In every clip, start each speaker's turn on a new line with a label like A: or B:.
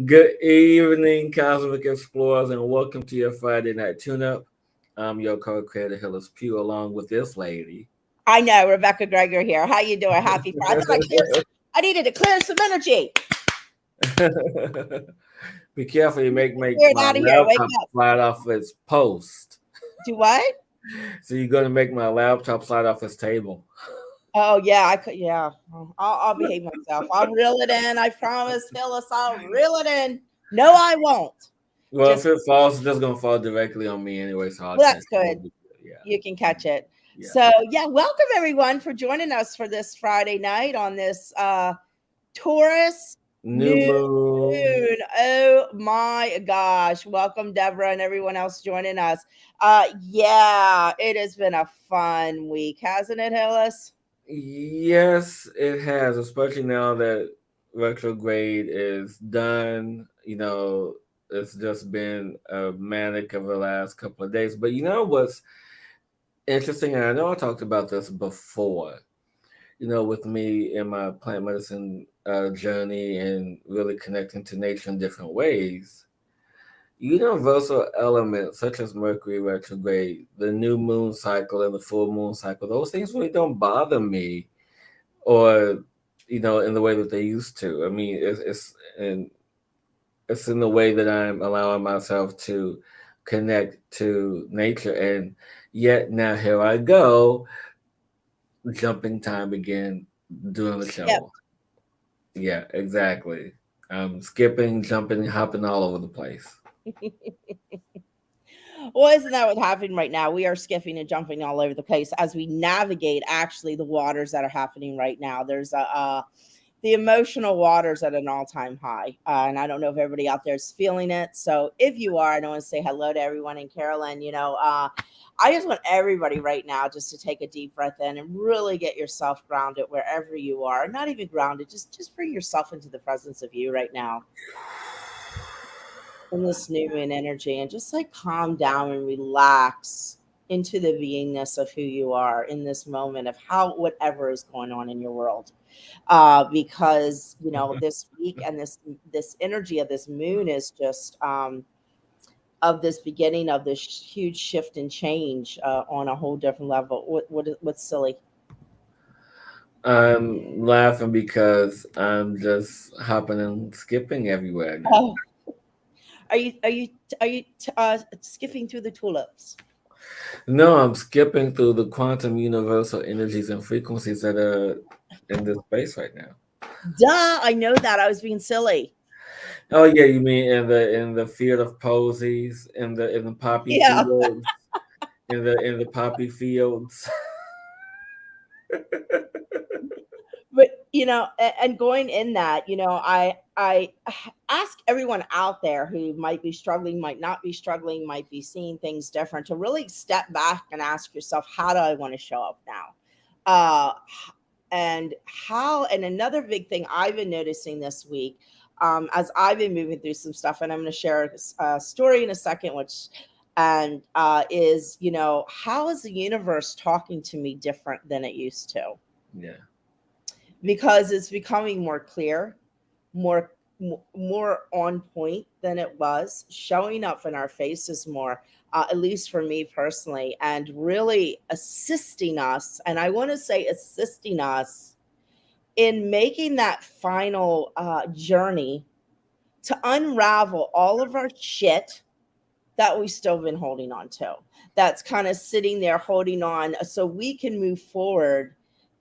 A: Good evening, Cosmic Explorers, and welcome to your Friday night tune-up. I'm your co-creator, Hillis Pugh, along with this lady.
B: I know, Rebecka Gregory here. How you doing? Happy Friday. I needed to clear some energy.
A: Be careful, you make
B: Clear it
A: my
B: out of here. Wake
A: laptop
B: up.
A: slide off its post.
B: Do what?
A: So you're gonna make my laptop slide off its table.
B: Oh yeah, I could. Yeah, I'll behave myself. I'll reel it in. I promise, Phyllis. I'll reel it in. No, I won't.
A: Well, if
B: Just
A: it falls, it's just gonna fall directly on me anyway, so I'll
B: well,
A: catch
B: that's
A: it.
B: good.
A: Yeah,
B: You can catch it.
A: yeah.
B: So yeah, welcome everyone for joining us for this Friday night on this Taurus
A: New
B: new
A: moon.
B: moon. Oh my gosh. Welcome, Deborah, and everyone else joining us. Yeah, it has been a fun week, hasn't it, Hillis?
A: Yes, it has, especially now that retrograde is done. It's just been a manic of the last couple of days. But you know what's interesting, and I know I talked about this before, with me in my plant medicine journey and really connecting to nature in different ways. Universal elements such as Mercury retrograde, the new moon cycle, and the full moon cycle, those things really don't bother me or in the way that they used to. I mean, it's in the way that I'm allowing myself to connect to nature, and yet now here I go, jumping time again, doing the
B: Yep.
A: show. Yeah, exactly. Skipping, jumping, hopping all over the place.
B: Well, isn't that what's happening right now? We are skipping and jumping all over the place as we navigate actually the waters that are happening right now. There's the emotional waters at an all-time high, and I don't know if everybody out there is feeling it. So if you are, I want to say hello to everyone in Carolyn. I just want everybody right now just to take a deep breath in and really get yourself grounded wherever you are. Not even grounded, just bring yourself into the presence of you right now in this new moon energy, and just like calm down and relax into the beingness of who you are in this moment of how whatever is going on in your world. Because this week and this energy of this moon is just of this beginning of this huge shift and change on a whole different level. What's silly?
A: I'm laughing because I'm just hopping and skipping everywhere now.
B: Oh, are you skipping through the tulips?
A: No, I'm skipping through the quantum universal energies and frequencies that are in this space right now.
B: Duh, I know that. I was being silly.
A: Oh yeah, you mean in the field of posies, in the poppy
B: Yeah.
A: fields, in the poppy fields.
B: But and going in that, I ask everyone out there who might be struggling, might not be struggling, might be seeing things different, to really step back and ask yourself, how do I want to show up now? And another big thing I've been noticing this week, as I've been moving through some stuff, and I'm going to share a story in a second, which and is, how is the universe talking to me different than it used to?
A: Yeah.
B: Because it's becoming more clear, more more on point than it was, showing up in our faces more, at least for me personally, and really assisting us. And I want to say assisting us in making that final journey to unravel all of our shit that we've still been holding on to. That's kind of sitting there holding on so we can move forward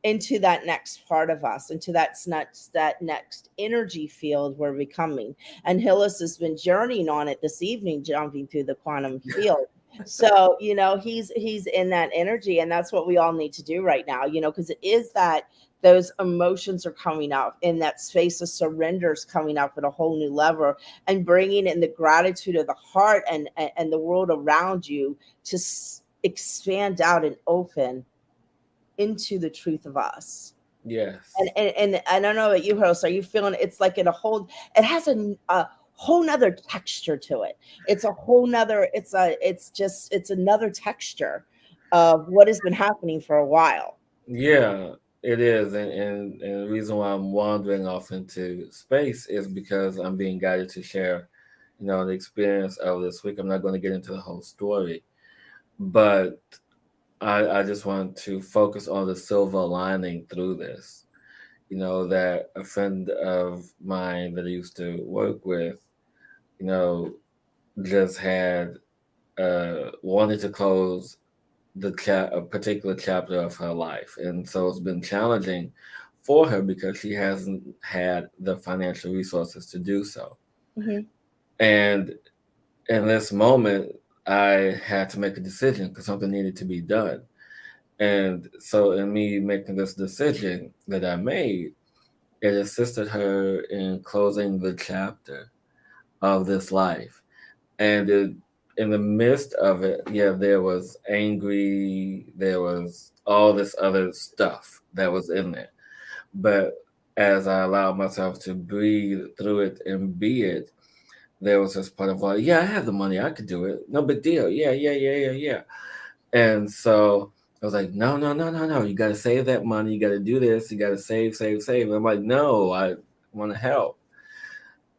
B: into that next part of us, into that next energy field we're becoming. And Hillis has been journeying on it this evening, jumping through the quantum field. So, he's in that energy, and that's what we all need to do right now, because it is that those emotions are coming up, in that space of surrender is coming up at a whole new level, and bringing in the gratitude of the heart and the world around you to expand out and open into the truth of us.
A: Yes.
B: And I don't know about you, host. Are you feeling it's like it has a whole nother texture to it. It's a whole nother, it's another texture of what has been happening for a while.
A: Yeah. It is, and the reason why I'm wandering off into space is because I'm being guided to share, the experience of this week. I'm not going to get into the whole story, but I just want to focus on the silver lining through this. That a friend of mine that I used to work with, you know, just had wanted to close a particular chapter of her life, and so it's been challenging for her because she hasn't had the financial resources to do so.
B: Hmm.
A: And in this moment, I had to make a decision because something needed to be done. And so, in me making this decision that I made, it assisted her in closing the chapter of this life. And in the midst of it, yeah, there was angry, there was all this other stuff that was in there. But as I allowed myself to breathe through it and be it, there was this part of like, yeah, I have the money, I could do it, no big deal, yeah, yeah, yeah, yeah, yeah. And so I was like, no, no, no, no, no, you got to save that money, you got to do this, you got to save, save, save. And I'm like, no, I want to help.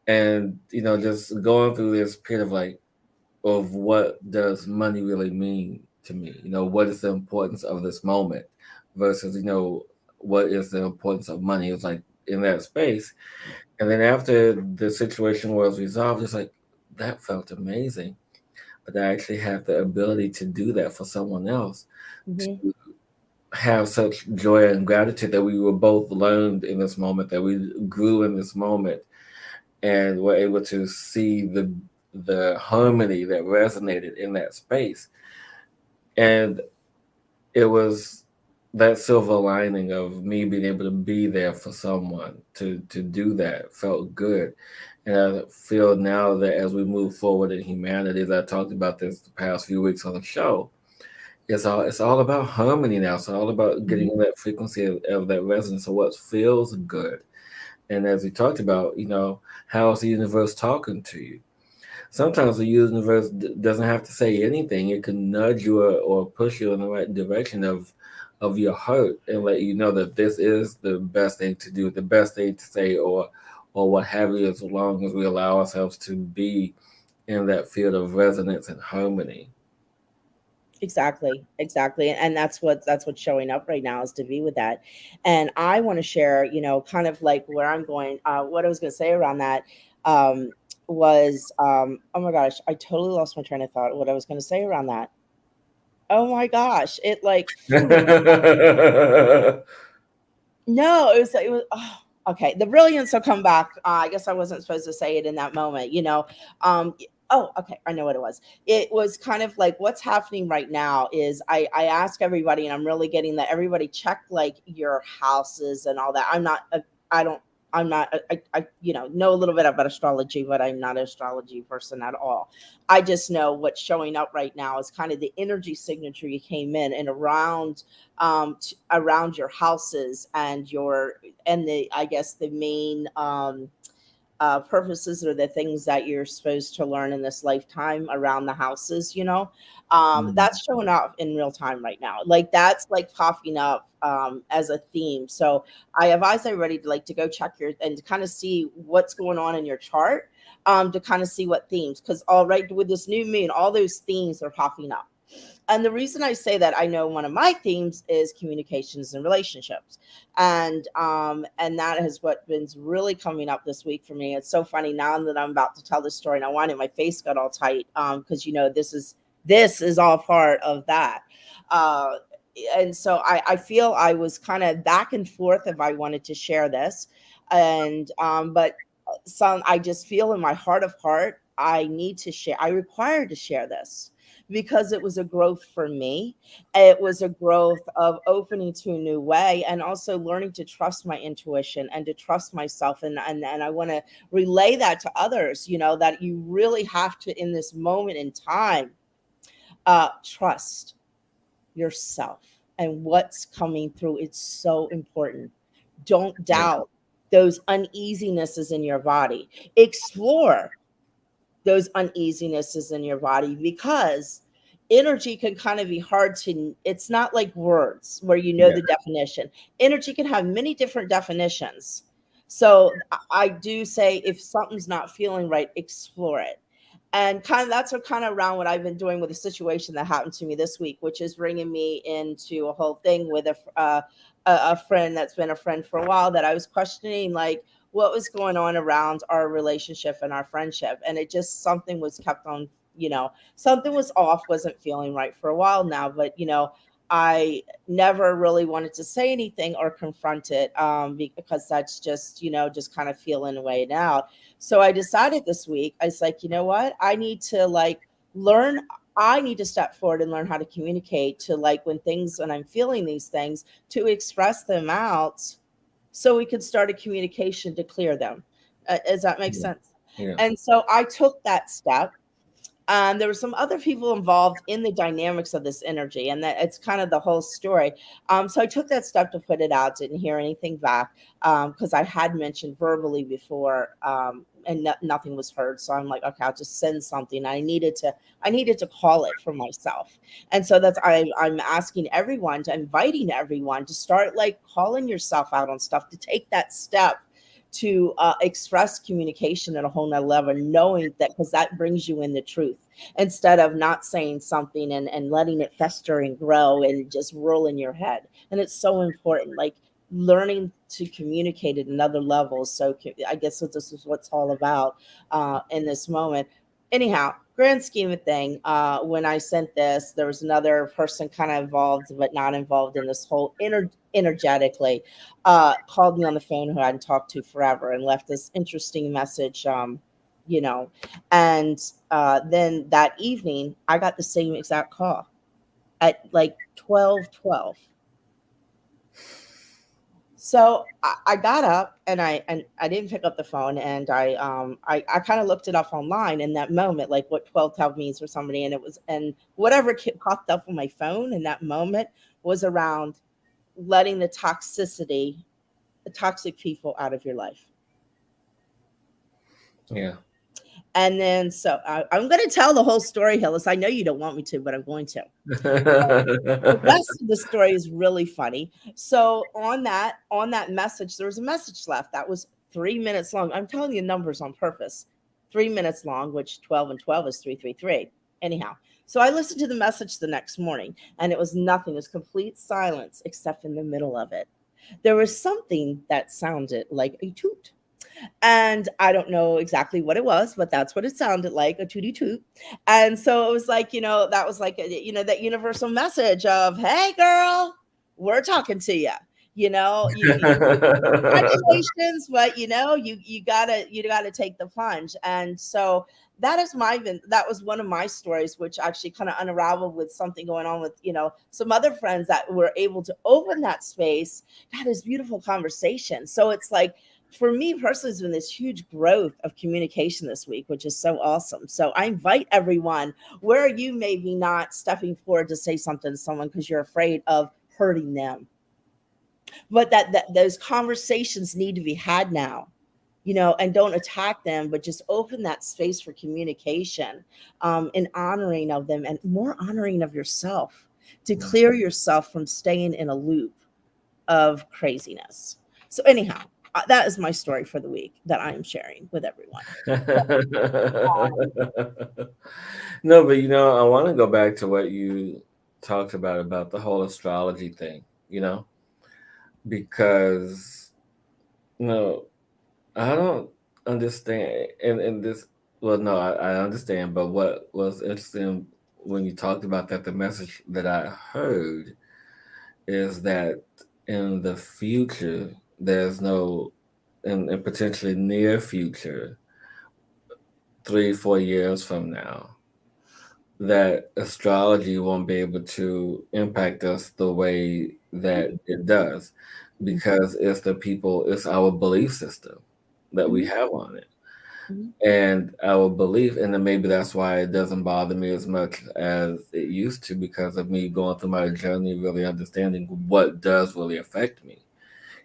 A: And just going through this period of like, of what does money really mean to me? What is the importance of this moment versus, what is the importance of money? It's like in that space. And then after the situation was resolved, it's like that felt amazing. But I actually have the ability to do that for someone else,
B: Hmm.
A: to have such joy and gratitude that we were both learned in this moment, that we grew in this moment, and were able to see the harmony that resonated in that space. And it was that silver lining of me being able to be there for someone, to do that felt good. And I feel now that as we move forward in humanity, as I talked about this the past few weeks on the show, it's all about harmony now. It's all about getting
B: Hmm.
A: that frequency of that resonance of what feels good. And as we talked about, how's the universe talking to you? Sometimes the universe doesn't have to say anything. It can nudge you, or push you in the right direction of your heart, and let you know that this is the best thing to do, the best thing to say, or what have you, as long as we allow ourselves to be in that field of resonance and harmony.
B: Exactly, exactly, and that's what's showing up right now is to be with that. And I want to share, kind of like where I'm going. What I was going to say around that um, was, oh my gosh, I totally lost my train of thought. What I was going to say around that. Oh my gosh, it like flew. No, it was okay. The brilliance will come back. I guess I wasn't supposed to say it in that moment, oh, okay, I know what it was. It was kind of like what's happening right now is I ask everybody, and I'm really getting that everybody check like your houses and all that. I don't I'm not know a little bit about astrology, but I'm not an astrology person at all. I just know what's showing up right now is kind of the energy signature you came in and around your houses and the I guess the main purposes or the things that you're supposed to learn in this lifetime around the houses,
A: Mm.
B: that's showing up in real time right now. Like that's like popping up as a theme. So I advise everybody to like to go check your and to kind of see what's going on in your chart, to kind of see what themes, because all right with this new moon, all those themes are popping up. And the reason I say that, I know one of my themes is communications and relationships, and that has what been really coming up this week for me. It's so funny now that I'm about to tell this story, and I wanted my face got all tight, because this is all part of that. Uh, and so I feel I was kind of back and forth if I wanted to share this, and but some I just feel in my heart of heart I need to share. I require to share this because it was a growth for me. It was a growth of opening to a new way and also learning to trust my intuition and to trust myself. And I want to relay that to others, that you really have to, in this moment in time, trust yourself and what's coming through. It's so important. Don't
A: Yeah.
B: doubt those uneasinesses in your body. Explore those uneasinesses in your body because energy can kind of be hard to, it's not like words where you know
A: Yeah.
B: the definition. Energy can have many different definitions. So I do say if something's not feeling right, explore it. And kind of that's what kind of around what I've been doing with a situation that happened to me this week, which is bringing me into a whole thing with a friend that's been a friend for a while, that I was questioning like what was going on around our relationship and our friendship, and it just something was kept on, something was off, wasn't feeling right for a while now, but I never really wanted to say anything or confront it, because that's just just kind of feeling away now. So I decided this week, I was like, you know what? I need to like learn. I need to step forward and learn how to communicate to like when I'm feeling these things, to express them out so we could start a communication to clear them. Does that make
A: Yeah.
B: sense?
A: Yeah.
B: And so I took that step. There were some other people involved in the dynamics of this energy, and that it's kind of the whole story. So I took that step to put it out. Didn't hear anything back, because I had mentioned verbally before, and nothing was heard. So I'm like, okay, I'll just send something. I needed to call it for myself, and so I'm asking everyone, to inviting everyone to start like calling yourself out on stuff, to take that step to express communication at a whole nother level, knowing that, because that brings you in the truth instead of not saying something and letting it fester and grow and just roll in your head. And it's so important, like learning to communicate at another level. So I guess that this is what's all about in this moment. Anyhow, grand scheme of thing, when I sent this, there was another person kind of involved, but not involved in this whole energetically, called me on the phone, who I hadn't talked to forever, and left this interesting message. You know, and then that evening, I got the same exact call at like 12:12. So I got up and I didn't pick up the phone, and I kind of looked it up online in that moment, like what 12:12 means for somebody, and it was, and whatever popped up on my phone in that moment was around letting the toxic people out of your life.
A: Yeah.
B: And then so I'm going to tell the whole story, Hillis. I know you don't want me to, but I'm going to. The rest of the story is really funny. So on that message, there was a message left that was 3 minutes long. I'm telling you numbers on purpose. 3 minutes long, which 12 and 12 is 333. Anyhow, so I listened to the message the next morning, and it was nothing. It was complete silence, except in the middle of it. There was something that sounded like a toot. And I don't know exactly what it was, but that's what it sounded like, a tootie toot. And so it was like, that was like, that universal message of, hey, girl, we're talking to you. Congratulations, but you gotta take the plunge. And so that was one of my stories, which actually kind of unraveled with something going on with some other friends that were able to open that space, had this beautiful conversation. So it's like, for me personally, it's been this huge growth of communication this week, which is so awesome. So I invite everyone, where you may be not stepping forward to say something to someone because you're afraid of hurting them, but that those conversations need to be had now, and don't attack them, but just open that space for communication, and honoring of them, and more honoring of yourself, to clear yourself from staying in a loop of craziness. So, anyhow, that is my story for the week that I am sharing with everyone.
A: No, but I want to go back to what you talked about the whole astrology thing, because no, I don't understand. And this, well, no, I understand, but what was interesting when you talked about that, the message that I heard is that in the future, there's no, in potentially near future, 3, 4 years from now, that astrology won't be able to impact us the way that it does,
B: Mhm,
A: because it's our belief system that we
B: mhm,
A: have on it.
B: mhm,
A: And our belief, and then maybe that's why it doesn't bother me as much as it used to, because of me going through my journey, really understanding what does really affect me.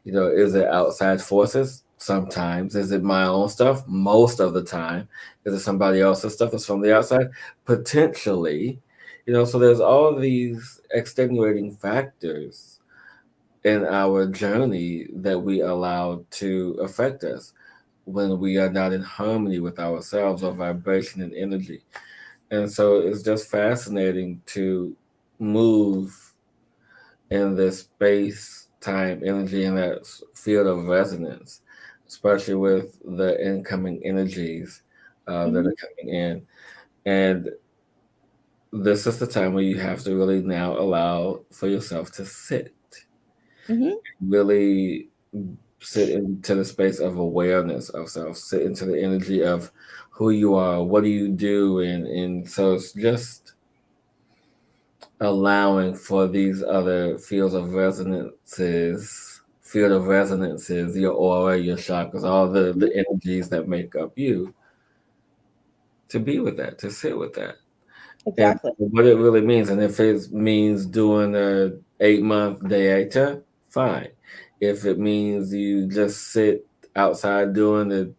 A: Is it outside forces? Sometimes. Is it my own stuff? Most of the time. Is it somebody else's stuff that's from the outside? Potentially. So there's all these extenuating factors in our journey that we allow to affect us when we are not in harmony with ourselves or vibration and energy. And so it's just fascinating to move in this space, time, energy, and that field of resonance, especially with the incoming energies that
B: Hmm.
A: are coming in. And this is the time where you have to really now allow for yourself to sit,
B: Hmm.
A: really sit into the space of awareness of self, sit into the energy of who you are, what do you do, and so it's just allowing for these other field of resonances, your aura, your chakras, all the energies that make up you, to be with that, to sit with that, and
B: Exactly.
A: what it really means. And if it means doing a 8 month dayata, fine. If it means you just sit outside doing the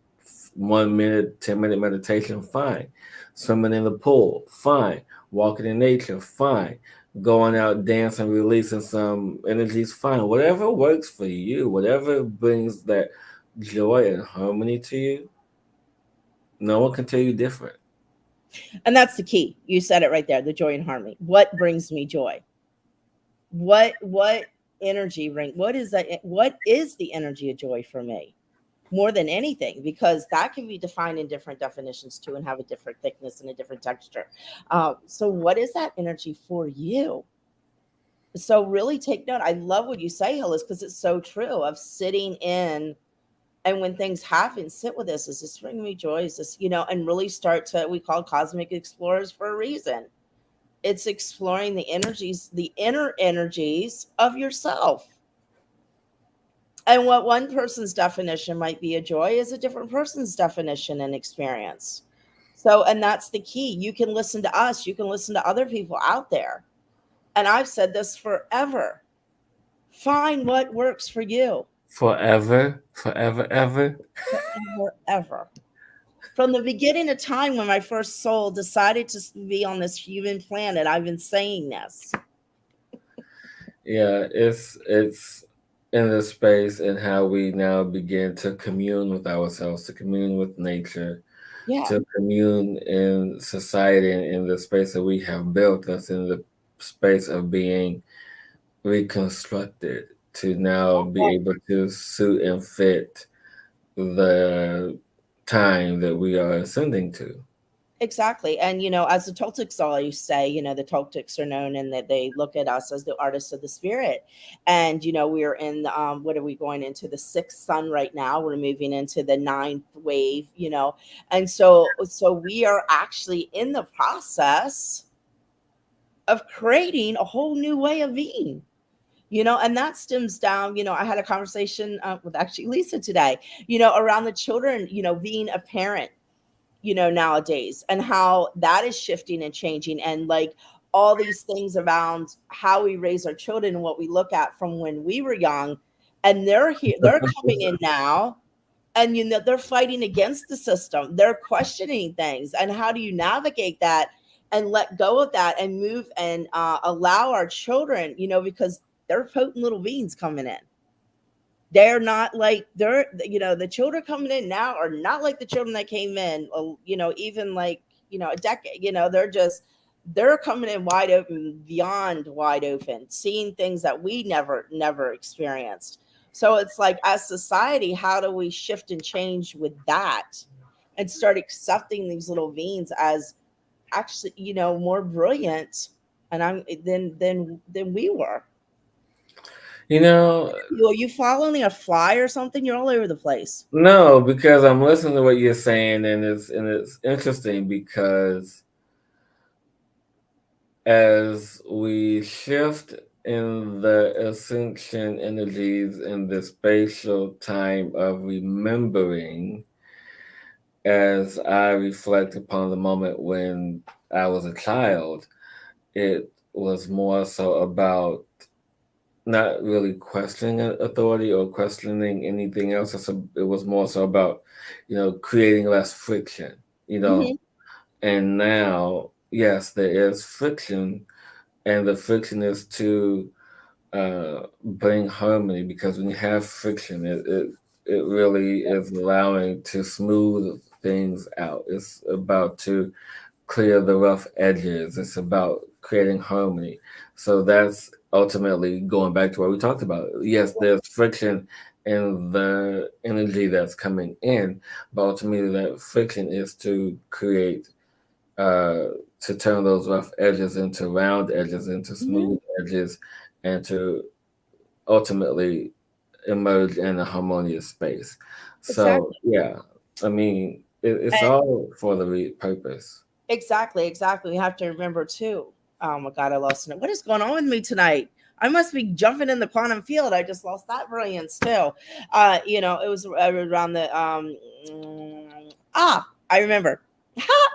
A: 1 minute, 10 minute meditation, fine. Swimming in the pool, fine. Walking in nature, fine. Going out dancing, releasing some energies, fine. Whatever works for you, whatever brings that joy and harmony to you, no one can tell you different.
B: And that's the key. You said it right there, the joy and harmony. What brings me joy? What energy bring what is that, what is the energy of joy for me? More than anything, because that can be defined in different definitions too and have a different thickness and a different texture. So what is that energy for you? So really take note. I love what you say, Hillis, because it's so true, of sitting in, and when things happen, sit with this. Is this bringing me joy? Is this, and really start to, we call cosmic explorers for a reason. It's exploring the energies, the inner energies of yourself. And what one person's definition might be a joy is a different person's definition and experience. So, and that's the key. You can listen to us, you can listen to other people out there. And I've said this forever. Find what works for you.
A: Forever, forever, ever.
B: Forever, ever. From the beginning of time when my first soul decided to be on this human planet, I've been saying this.
A: Yeah, it's in this space and how we now begin to commune with ourselves, to commune with nature,
B: Yeah,
A: to commune in society and in the space that we have built us in the space of being reconstructed to now be able to suit and fit the time that we are ascending to.
B: exactly. And, as the Toltecs always say, the Toltecs are known and that they look at us as the artists of the spirit. And, we're in, what are we going into? The sixth sun right now. We're moving into the ninth wave, And so we are actually in the process of creating a whole new way of being. And that stems down, I had a conversation with actually Lisa today, around the children, being a parent, nowadays, and how that is shifting and changing, and like all these things around how we raise our children and what we look at from when we were young. And they're here, they're coming in now, and they're fighting against the system, they're questioning things, and how do you navigate that and let go of that and move and allow our children, because they're potent little beings coming in. They're not like the children coming in now are not like the children that came in, even like, a decade, they're coming in wide open, beyond wide open, seeing things that we never experienced. So it's like, as society, how do we shift and change with that and start accepting these little beings as actually, more brilliant and I'm than we were.
A: You know,
B: Are you following a fly or something? You're all over the place.
A: no, because I'm listening to what you're saying, and it's interesting because as we shift in the ascension energies in the spatial time of remembering, as I reflect upon the moment when I was a child, it was more so about not really questioning authority or questioning anything else. It was more so about, creating less friction, you know.
B: Hmm.
A: And now yes, there is friction, and the friction is to bring harmony, because when you have friction, it really is allowing to smooth things out. It's about to clear the rough edges. It's about creating harmony. So that's ultimately going back to what we talked about. Yes, there's friction in the energy that's coming in, but ultimately that friction is to create, uh, to turn those rough edges into round edges, into
B: Hmm.
A: smooth edges, and to ultimately emerge in a harmonious space. So
B: Exactly.
A: yeah, I mean, it's
B: And
A: all for the purpose.
B: exactly, exactly. We have to remember too. Oh my God, I lost it. What is going on with me tonight? I must be jumping in the quantum field. I just lost that brilliance too. It was around the I remember.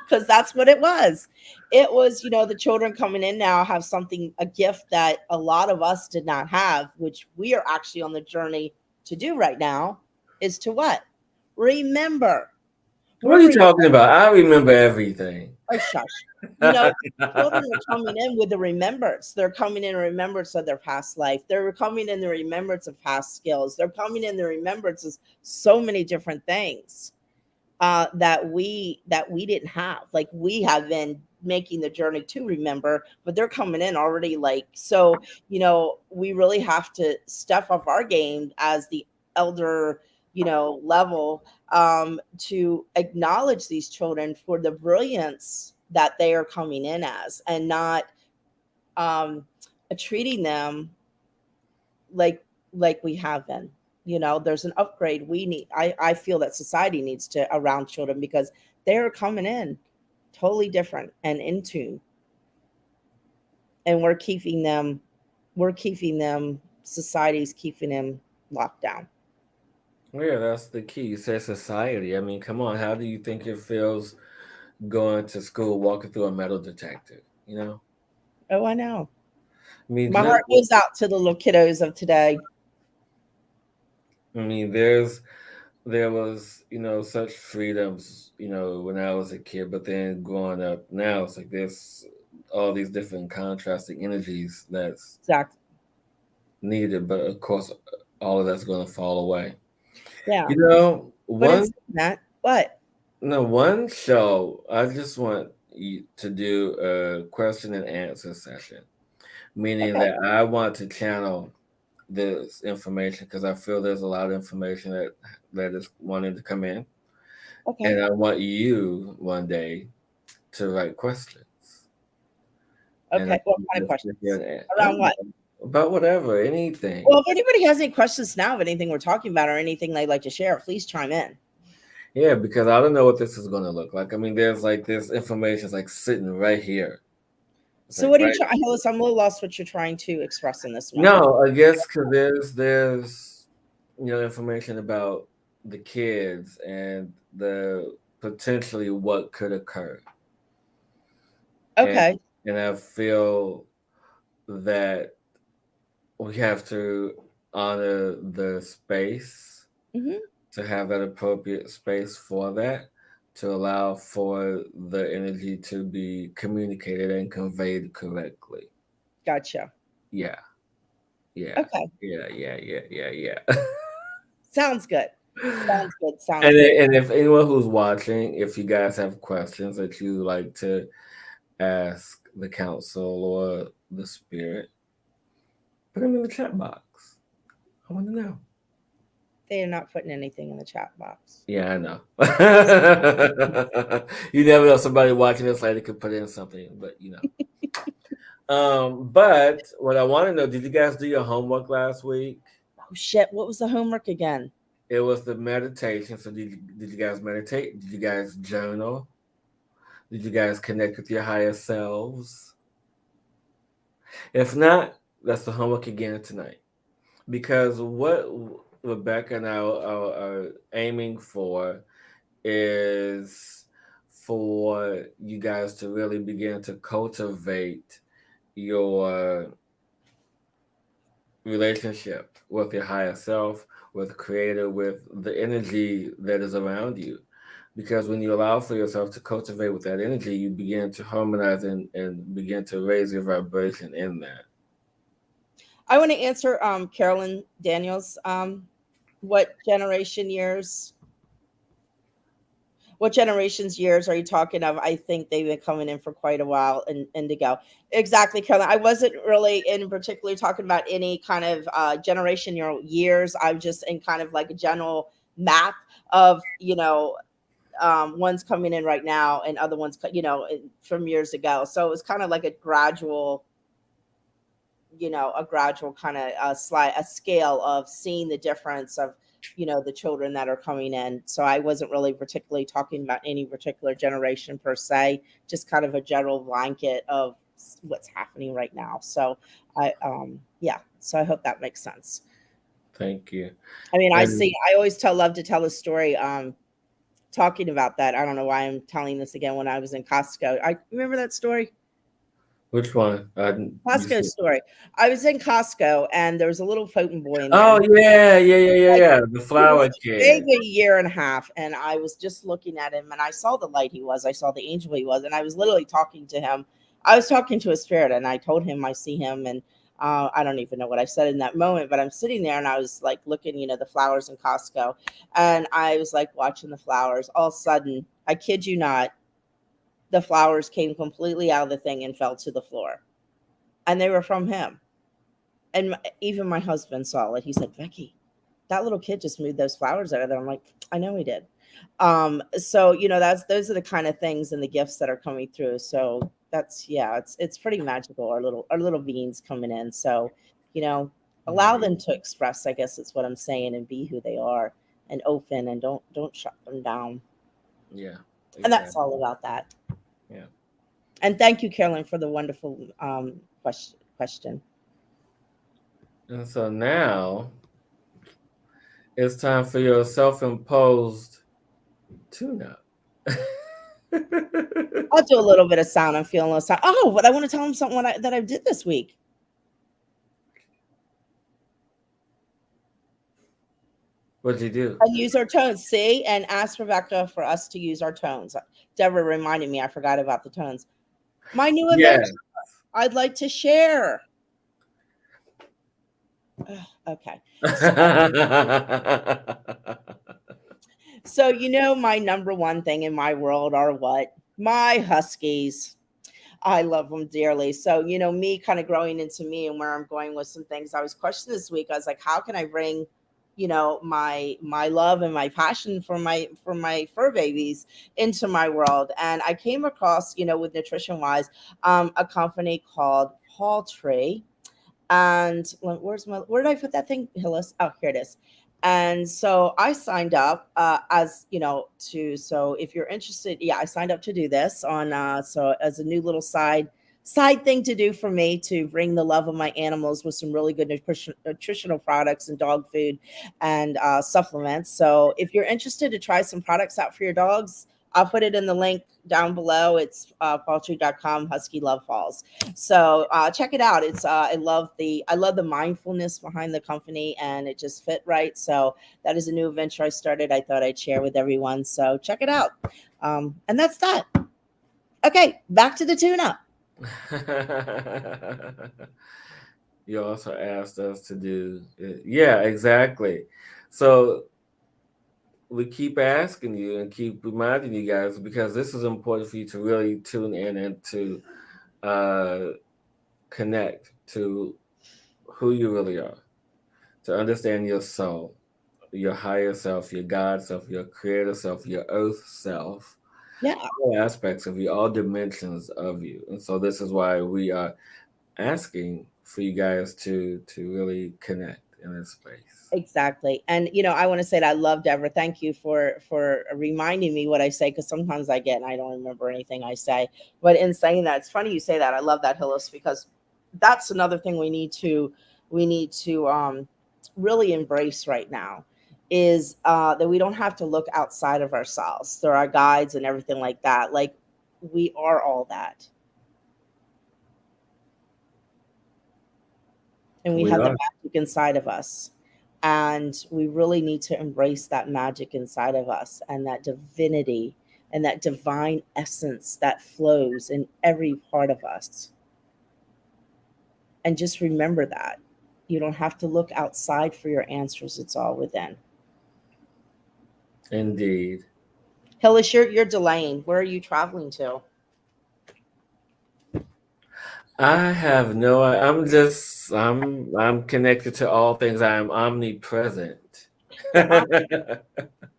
B: Because that's what it was. It was, the children coming in now have something, a gift that a lot of us did not have, which we are actually on the journey to do right now, is to what? Remember.
A: What
B: We're
A: are you talking about? I remember everything.
B: Oh, shush. Children are coming in with a remembrance. They're coming in a remembrance of their past life. They're coming in the remembrance of past skills. They're coming in the remembrance of so many different things that we didn't have. Like we have been making the journey to remember, but they're coming in already. Like so, we really have to step up our game as the elder, level to acknowledge these children for the brilliance that they are coming in as, and not um, treating them like we have been. There's an upgrade we need. I feel that society needs to around children, because they're coming in totally different and in tune, and we're keeping them society's keeping them locked down.
A: Yeah, that's the key. You said society. I mean, come on. How do you think it feels going to school, walking through a metal detector? You know,
B: Oh, I know.
A: I mean,
B: My heart goes out to the little kiddos of today.
A: I mean, there was, such freedoms, when I was a kid, but then growing up now, it's like there's all these different contrasting energies that's
B: Exactly.
A: needed, but of course, all of that's going to fall away.
B: Yeah.
A: You know,
B: But in
A: one
B: saying that, what?
A: no one show I just want you to do a question and answer session, meaning
B: Okay.
A: that I want to channel this information because I feel there's a lot of information that is wanting to come in,
B: Okay.
A: and I want you one day to write questions, and I
B: Okay. What
A: can
B: kind of
A: just sit here
B: questions?
A: and I
B: Around
A: don't
B: what?
A: know, about whatever, anything.
B: Well, if anybody has any questions now of anything we're talking about or anything they'd like to share, please chime in.
A: Yeah, because I don't know what this is going to look like. I mean, there's like this information is like sitting right here. It's
B: So
A: like
B: what are you
A: right.
B: trying, Hillis? I'm a little lost what you're trying to express in this moment.
A: No, I guess because there's information about the kids and the potentially what could occur, and
B: Okay.
A: I feel that we have to honor the space,
B: Hmm.
A: to have that appropriate space for that, to allow for the energy to be communicated and conveyed correctly.
B: Gotcha.
A: Yeah, yeah,
B: Okay.
A: yeah.
B: Sounds good. Sounds good. Sounds
A: And
B: good.
A: and if anyone who's watching, if you guys have questions that you like to ask the council or the spirit, put them in the chat box. I want to know.
B: They are not putting anything in the chat box.
A: Yeah, I know. You never know. Somebody watching this later could put in something, but you know. But what I want to know, did you guys do your homework last week?
B: Oh shit. What was the homework again?
A: It was the meditation. So did you guys meditate? Did you guys journal? Did you guys connect with your higher selves? If not, that's the homework again tonight. Because what Rebecca and I are aiming for is for you guys to really begin to cultivate your relationship with your higher self, with creator, with the energy that is around you. because when you allow for yourself to cultivate with that energy, you begin to harmonize and begin to raise your vibration in that.
B: I want to answer Carolyn Daniels. What generation years what generation's years are you talking of? I think they've been coming in for quite a while and indigo. Exactly, Carolyn. I wasn't really in particular talking about any kind of generation years. I'm just in kind of like a general map of, ones coming in right now and other ones, from years ago. So it was kind of like a gradual kind of a scale of seeing the difference of, the children that are coming in. So I wasn't really particularly talking about any particular generation per se, just kind of a general blanket of what's happening right now. So yeah, so I hope that makes sense.
A: Thank you.
B: I mean,
A: And
B: I always love to tell a story. Talking about that, I don't know why I'm telling this again. When I was in Costco, I remember that story.
A: which one? You
B: Costco
A: said,
B: story. I was in Costco and there was a little floating boy in there.
A: oh yeah, yeah, yeah, yeah,
B: Like,
A: yeah. The
B: he was
A: flower kid.
B: maybe a year and a half, and I was just looking at him, and I saw the light he was. I saw the angel he was, and I was literally talking to him. I was talking to a spirit, and I told him I see him, and I don't even know what I said in that moment, but I'm sitting there, and I was like looking, the flowers in Costco, and I was like watching the flowers. All of a sudden, I kid you not, the flowers came completely out of the thing and fell to the floor, and they were from him. And even my husband saw it. He said, "Becky, that little kid just moved those flowers out of there." I'm like, I know he did. So those are the kind of things and the gifts that are coming through. So that's, yeah, it's pretty magical. Our little beings coming in. So, you know, allow
A: Mhm.
B: them to express, I guess it's what I'm saying, and be who they are and open, and don't shut them down.
A: Yeah,
B: And that's
A: exactly.
B: all about that.
A: Yeah.
B: And thank you, Carolyn, for the wonderful question.
A: And so now it's time for your self-imposed tune-up.
B: I'll do a little bit of sound. I'm feeling a little sound. Oh, but I want to tell them something that I did this week.
A: What'd you do?
B: And use our tones. See, and ask Rebecca for us to use our tones. Deborah reminded me. I forgot about the tones. My new
A: Yeah.
B: adventure. I'd like to share. Ugh, okay. So my number one thing in my world are what? My huskies. I love them dearly. So, me kind of growing into me and where I'm going with some things. I was questioning this week. I was like, how can I bring, my love and my passion for my fur babies into my world? And I came across, with nutrition wise, a company called Tree. And where did I put that thing, Hillis? Oh, here it is. And so I signed up, as so if you're interested, yeah, I signed up to do this on, so as a new little side thing to do for me, to bring the love of my animals with some really good nutritional products and dog food and supplements. So if you're interested to try some products out for your dogs, I'll put it in the link down below. It's paltry.com, Husky Love Falls. So check it out. It's I love the mindfulness behind the company, and it just fit right. So that is a new venture I started. I thought I'd share with everyone. So check it out. And that's that. Okay, back to the tune up.
A: You also asked us to do, yeah, exactly. So we keep asking you and keep reminding you guys because this is important for you to really tune in and to uh, connect to who you really are, to understand your soul, your higher self, your God self, your creator self, your earth self,
B: Yeah,
A: all aspects of you, all dimensions of you. And so this is why we are asking for you guys to really connect in this space.
B: exactly. And I want to say that I love Deborah. Thank you for reminding me what I say, because sometimes I don't remember anything I say. But in saying that, it's funny you say that. I love that, Hillis, because that's another thing we need to really embrace right now, is that we don't have to look outside of ourselves. There are guides and everything like that. Like, we are all that, and we
A: We
B: have the
A: are.
B: magic inside of us. And we really need to embrace that magic inside of us and that divinity and that divine essence that flows in every part of us. And just remember that. You don't have to look outside for your answers, it's all within.
A: Indeed.
B: Hillis, you're delaying. Where are you traveling to?
A: I have no. I'm just. I'm connected to all things. I am omnipresent.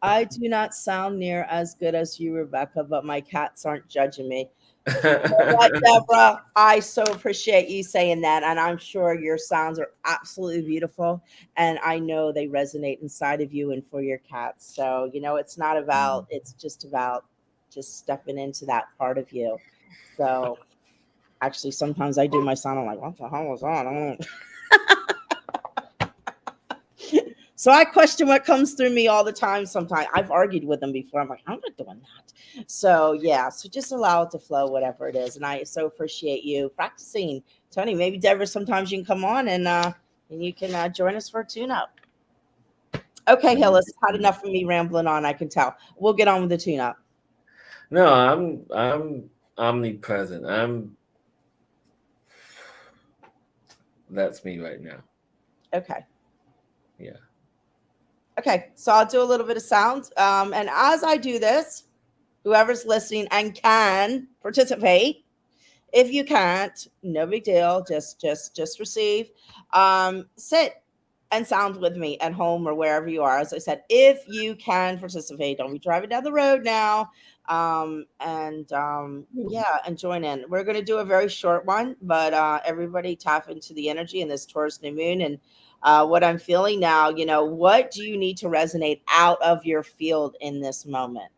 B: I do not sound near as good as you, Rebecca, but my cats aren't judging me. You know what, Deborah? I so appreciate you saying that. And I'm sure your sounds are absolutely beautiful. And I know they resonate inside of you and for your cats. So, it's not about, it's just about just stepping into that part of you. So, actually, sometimes I do my sound. I'm like, what the hell was that? I don't. So I question what comes through me all the time. Sometimes I've argued with them before. I'm like, I'm not doing that. So yeah, so just allow it to flow, whatever it is. And I so appreciate you practicing, Tony. Maybe Deborah, sometimes you can come on and you can join us for a tune-up. Okay, Hillis, had enough of me rambling on. I can tell. We'll get on with the tune-up.
A: No, I'm omnipresent. That's me right now.
B: Okay.
A: Yeah.
B: Okay, so I'll do a little bit of sound. And as I do this, whoever's listening and can participate, if you can't, no big deal. Just receive. Sit and sound with me at home or wherever you are. As I said, if you can participate, don't be driving down the road now. Yeah, and join in. We're going to do a very short one, but everybody tap into the energy in this Taurus new moon and what I'm feeling now. What do you need to resonate out of your field in this moment?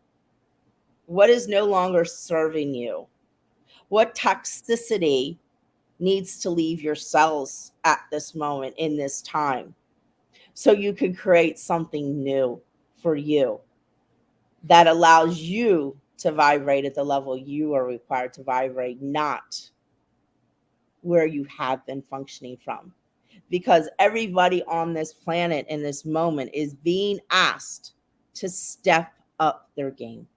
B: What is no longer serving you? What toxicity needs to leave your cells at this moment in this time so you can create something new for you that allows you to vibrate at the level you are required to vibrate, not where you have been functioning from. Because everybody on this planet in this moment is being asked to step up their game,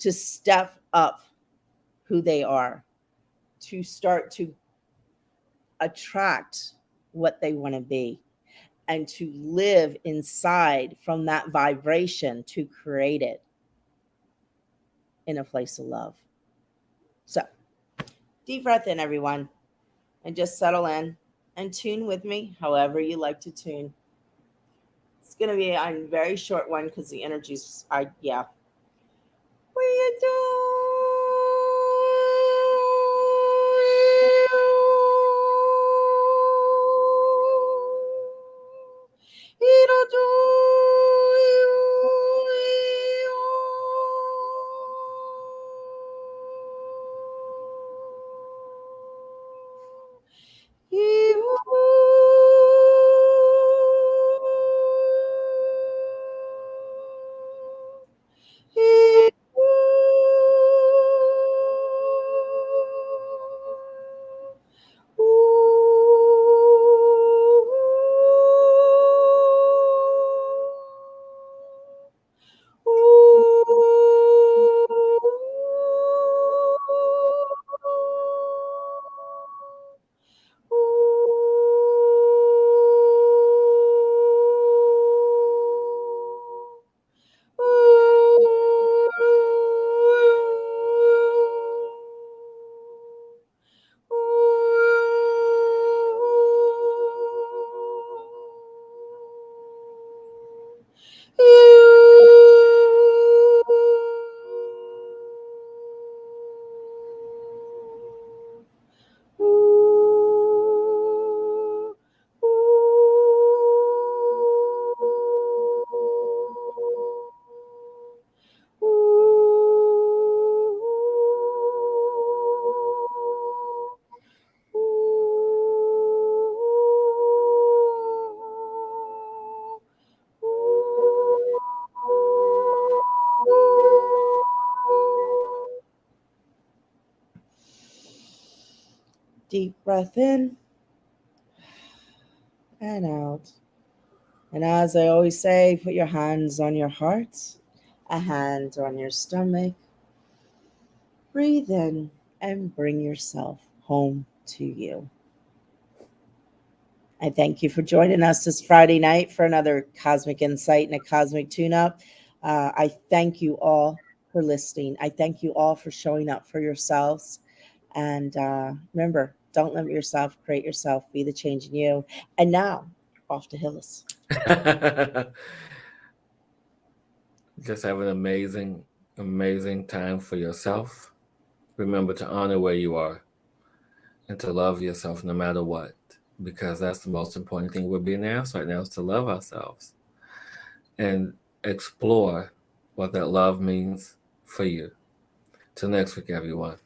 B: to step up who they are, to start to attract what they want to be and to live inside from that vibration to create it in a place of love. So, deep breath in, everyone, and just settle in and tune with me however you like to tune. It's going to be a very short one because the energy's, yeah. What are you deep breath in and out. And as I always say, put your hands on your heart, a hand on your stomach. Breathe in and bring yourself home to you. I thank you for joining us this Friday night for another cosmic insight and a cosmic tune up. I thank you all for listening. I thank you all for showing up for yourselves. And remember, don't limit yourself, create yourself, be the change in you. And now, off to Hillis.
A: Just have an amazing, amazing time for yourself. Remember to honor where you are and to love yourself no matter what, because that's the most important thing we're being asked right now is to love ourselves and explore what that love means for you. Till next week, everyone.